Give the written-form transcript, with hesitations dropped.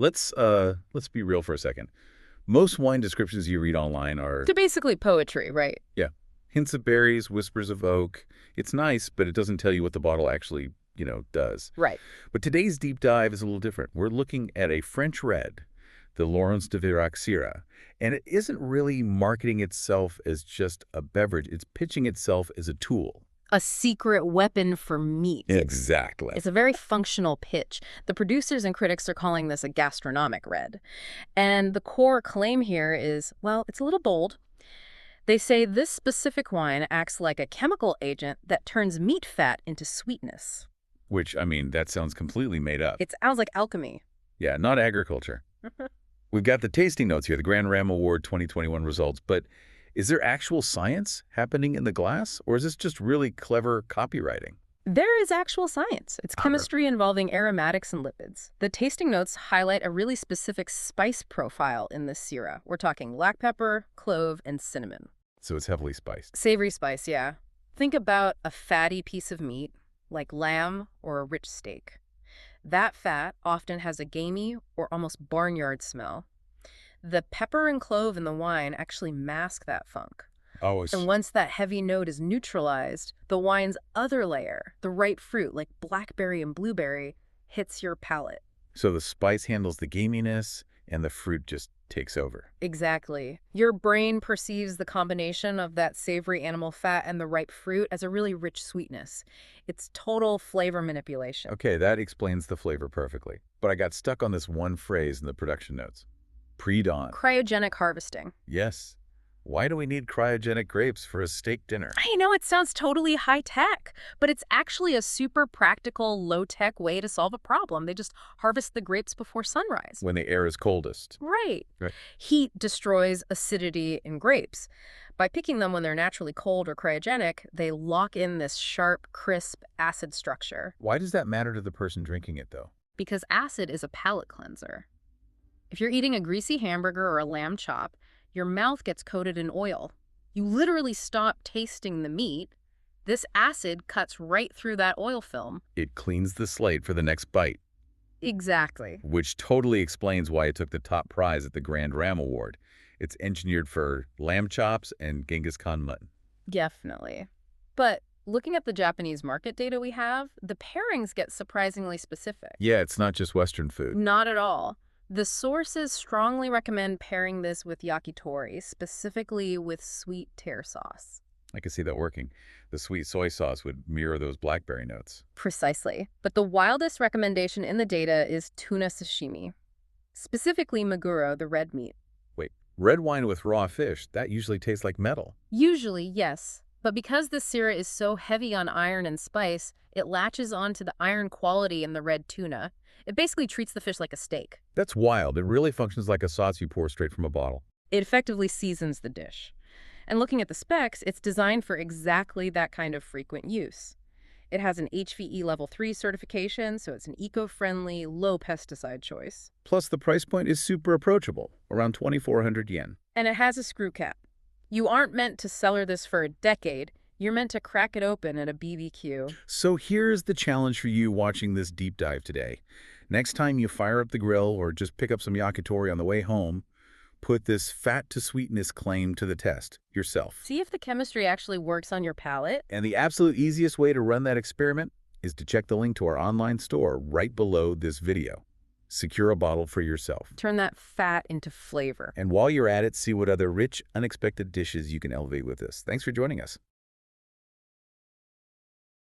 Let's be real for a second. Most wine descriptions you read online are, To basically poetry, right? yeah, hints of berries, whispers of oak. It's nice, but it doesn't tell you what the bottle actually, does. Right. But today's deep dive is a little different. We're looking at a French red, the Laurence de Veyrac Syrah, and it isn't really marketing itself as just a beverage. It's pitching itself as a tool. A secret weapon for meat. Exactly. It's a very functional pitch. The producers and critics are calling this a gastronomic red. And the core claim here is, well, it's a little bold. They say this specific wine acts like a chemical agent that turns meat fat into sweetness. Which, I mean, that sounds completely made up. It sounds like alchemy. Yeah, not agriculture. We've got the tasting notes here, the Grand Ram Award 2021 results, but is there actual science happening in the glass, or is this just really clever copywriting? There is actual science. It's chemistry involving aromatics and lipids. The tasting notes highlight a really specific spice profile in this Syrah. We're talking black pepper, clove, and cinnamon. So it's heavily spiced. Savory spice, yeah. Think about a fatty piece of meat, like lamb or a rich steak. That fat often has a gamey or almost barnyard smell. The pepper and clove in the wine actually mask that funk. Oh, And once that heavy note is neutralized, the wine's other layer, the ripe fruit like blackberry and blueberry, hits your palate. so the spice handles the gaminess, and the fruit just takes over. Exactly. Your brain perceives the combination of that savory animal fat and the ripe fruit as a really rich sweetness. It's total flavor manipulation. Okay, that explains the flavor perfectly. But I got stuck on this one phrase in the production notes. Pre-dawn. Cryogenic harvesting. Yes. Why do we need cryogenic grapes for a steak dinner? I know it sounds totally high-tech, but it's actually a super practical, low-tech way to solve a problem. They just harvest the grapes before sunrise. When the air is coldest. Right. Right. Heat destroys acidity in grapes. By picking them when they're naturally cold or cryogenic, they lock in this sharp, crisp acid structure. Why does that matter to the person drinking it, though? Because acid is a palate cleanser. If you're eating a greasy hamburger or a lamb chop, your mouth gets coated in oil. You literally stop tasting the meat. This acid cuts right through that oil film. It cleans the slate for the next bite, Exactly. which totally explains why it took the top prize at the Grand Ram Award. It's engineered for lamb chops and Genghis Khan mutton. Definitely. But looking at the Japanese market data we have, the pairings get surprisingly specific. Yeah, it's not just Western food. Not at all. The sources strongly recommend pairing this with yakitori, specifically with sweet tare sauce. I can see that working. The sweet soy sauce would mirror those blackberry notes. Precisely. But the wildest recommendation in the data is tuna sashimi, specifically maguro, the red meat. Wait, red wine with raw fish, that usually tastes like metal. Usually, yes. But because the Syrah is so heavy on iron and spice, it latches onto the iron quality in the red tuna. It basically treats the fish like a steak. That's wild. It really functions like a sauce you pour straight from a bottle. It effectively seasons the dish. And looking at the specs, it's designed for exactly that kind of frequent use. It has an HVE Level 3 certification, so it's an eco-friendly, low-pesticide choice. Plus, the price point is super approachable, around 2,400 yen. And it has a screw cap. You aren't meant to cellar this for a decade. You're meant to crack it open at a BBQ. So here's the challenge for you watching this deep dive today. Next time you fire up the grill or just pick up some yakitori on the way home, put this fat to sweetness claim to the test yourself. See if the chemistry actually works on your palate. And the absolute easiest way to run that experiment is to check the link to our online store right below this video. Secure a bottle for yourself. Turn that fat into flavor. And while you're at it, see what other rich, unexpected dishes you can elevate with this. Thanks for joining us.